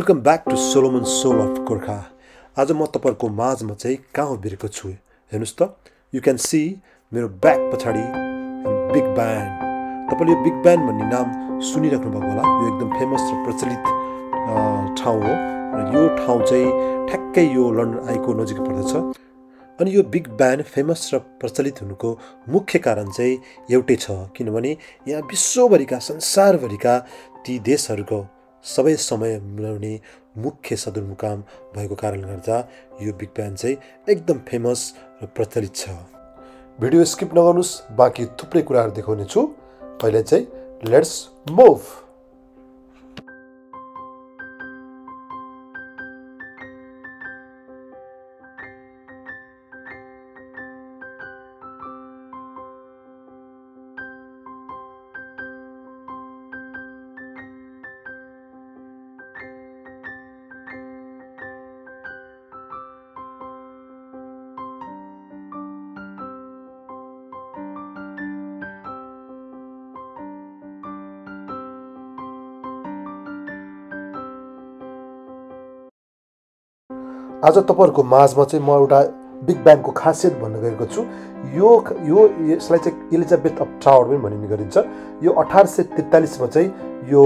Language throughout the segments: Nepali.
Welcome back to Solomon soul of Gorkha. आज म तपाईहरुको माझमा चाहिँ कहाँ उभिएको छु हेर्नुस् त। यु क्यान सी मेरो ब्याक पछाडि बिग ब्यान। तपाईले यो बिग ब्यान भन्ने नाम सुनिराख्नु भएको होला। यो एकदम फेमस र प्रचलित ठाउँ हो र यो ठाउँ चाहिँ ठ्याक्कै यो लन्डन आईको नजिक पर्दछ। अनि यो बिग ब्यान फेमस र प्रचलित हुनुको मुख्य कारण चाहिँ एउटै छ, किनभने यहाँ विश्वभरिका संसारभरिका ती देशहरूको सबै समय मिलाउने मुख्य सदरमुकाम भएको कारणले गर्दा यो बिग ब्यान चाहिँ एकदम फेमस र प्रचलित छ। भिडियो स्किप नगर्नुस्, बाँकी थुप्रै कुराहरू देखाउने छु। अहिले चाहिँ लेट्स मुभ। आज तपाईहरुको माझमा चाहिँ म एउटा बिग ब्यानको खासियत भन्न गएको छु। यसलाई चाहिँ एलिजाबेथ अफ टावर पनि भनिने गरिन्छ। यो 1843 मा चाहिँ यो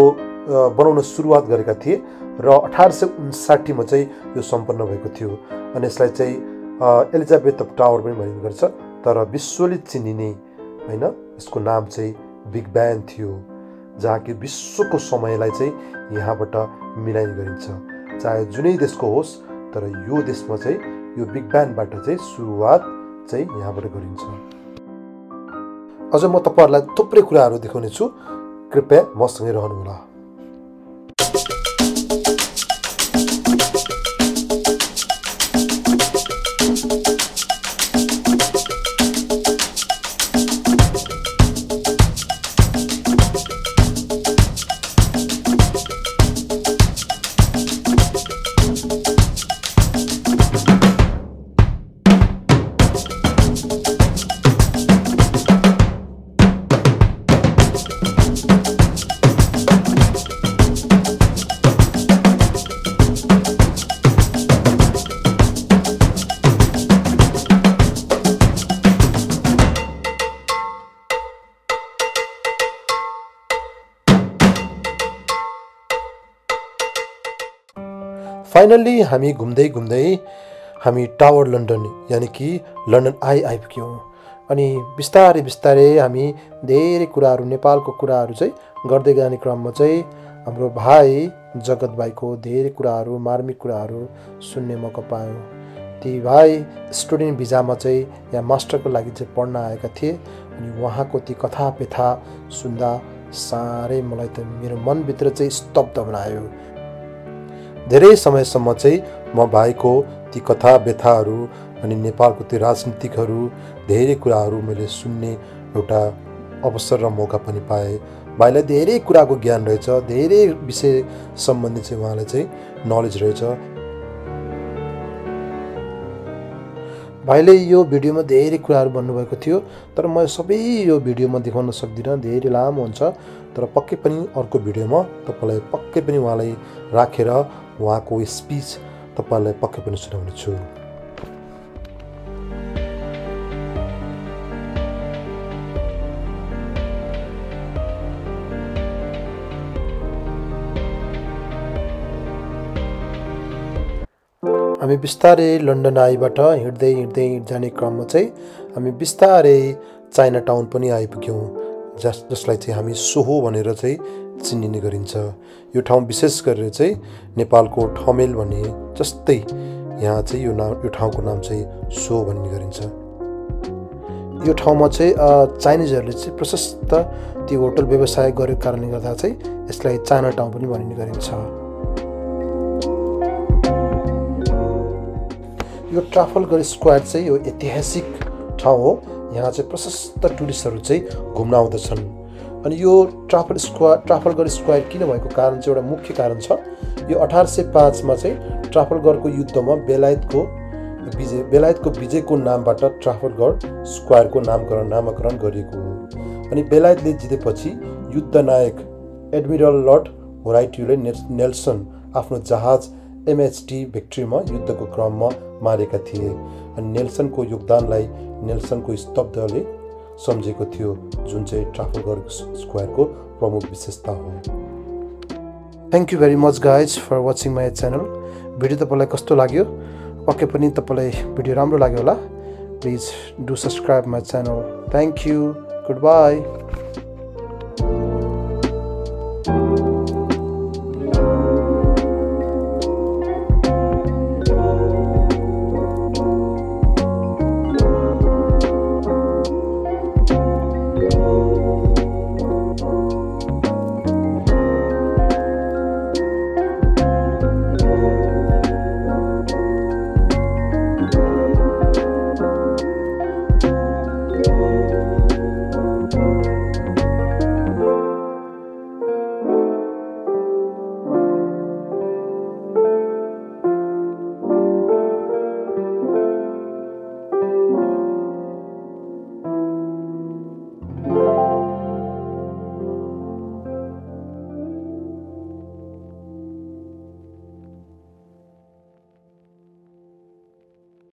बनाउन सुरुवात गरेका थिए र 1859 मा चाहिँ यो सम्पन्न भएको थियो। अनि यसलाई चाहिँ एलिजाबेथ अफ टावर पनि भनिने गर्छ, तर विश्वले चिनिने हैन, यसको नाम चाहिँ बिग ब्यान थियो, जहाँ कि विश्वको समयलाई चाहिँ यहाँबाट मिलाइने गरिन्छ, चाहे जुनै देशको होस्, तर यो देशमा चाहिँ यो बिग ब्यानबाट चाहिँ सुरुवात चाहिँ यहाँबाट गरिन्छ। अझ म तपाईहरुलाई थुप्रै कुराहरू देखाउने छु, कृपया मसँगै रहनुहोला। फाइनल्ली हामी घुम्दै घुम्दै हामी टावर लन्डन यानी कि लन्डन आई आइपुग्यौँ। अनि बिस्तारै बिस्तारै हामी धेरै कुराहरू, नेपालको कुराहरू चाहिँ गर्दै जाने क्रममा चाहिँ हाम्रो भाइ जगत भाइको धेरै कुराहरू, मार्मिक कुराहरू सुन्ने मौका पायौँ। ती भाइ स्टुडेन्ट भिजामा चाहिँ यहाँ मास्टरको लागि चाहिँ पढ्न आएका थिए। अनि उहाँको ती कथा व्यथा सुन्दा साह्रै मलाई त मेरो मनभित्र चाहिँ स्तब्ध बनायो। धेरै समयसम्म चाहिँ म भाइको ती कथा व्यथाहरू अनि नेपालको ती राजनीतिकहरू धेरै कुराहरू मैले सुन्ने एउटा अवसर र मौका पनि पाएँ। भाइलाई धेरै कुराको ज्ञान रहेछ, धेरै विषय सम्बन्धी चाहिँ उहाँलाई चाहिँ नलेज रहेछ। भाइले यो भिडियोमा धेरै कुराहरू भन्नुभएको थियो, तर म सबै यो भिडियोमा देखाउन सक्दिनँ, धेरै लामो हुन्छ। तर पक्कै पनि अर्को भिडियोमा तपाईलाई पक्कै पनि उहाँलाई राखेर उहाँको स्पिच तपाईलाई पक्कै पनि सुनाउने छु। हामी बिस्तारै लन्डन आईबाट हिँड्दै हिँड्दै जाने क्रममा चाहिँ हामी बिस्तारै चाइना टाउन पनि आइपुग्यौँ, जसलाई चाहिँ हामी सोहो भनेर चाहिँ चिनिने गरिन्छ। यो ठाउँ विशेष गरेर चाहिँ नेपालको ठमेल भन्ने जस्तै यहाँ चाहिँ यो ठाउँको नाम चाहिँ सोहो भन्ने गरिन्छ। यो ठाउँमा चाहिँ चाइनिजहरूले चाहिँ प्रशस्त त्यो होटल व्यवसाय गरेको कारणले गर्दा चाहिँ यसलाई चाइना टाउन पनि भनिने गरिन्छ। यो ट्राफल्गर स्क्वायर चाहिँ यो ऐतिहासिक ठाउँ हो। यहाँ चाहिँ प्रशस्त टुरिस्टहरू चाहिँ घुम्न आउँदछन्। अनि यो ट्राफल्गर स्क्वायर किन भएको कारण चाहिँ एउटा मुख्य कारण छ। यो 1805 मा चाहिँ ट्राफल्गरको युद्धमा बेलायतको विजयको नामबाट ट्राफल्गर स्क्वायरको नामकरण गरिएको हो। अनि बेलायतले जितेपछि युद्ध नायक एडमिरल लर्ड होराइट्यूले नेल्सन आफ्नो जहाज MHT भिक्ट्रीमा युद्धको क्रममा मारेका थिए अनि नेल्सनको योगदानलाई नेल्सनको स्तब्धले सम्झेको थियो, जुन चाहिँ ट्राफल्गर स्क्वायरको प्रमुख विशेषता हो। Thank you very much guys for watching my channel. Video तपाईँलाई कस्तो लाग्यो? पक्कै पनि तपाईँलाई भिडियो राम्रो लाग्यो होला। Please do subscribe my channel. Thank you. Good by.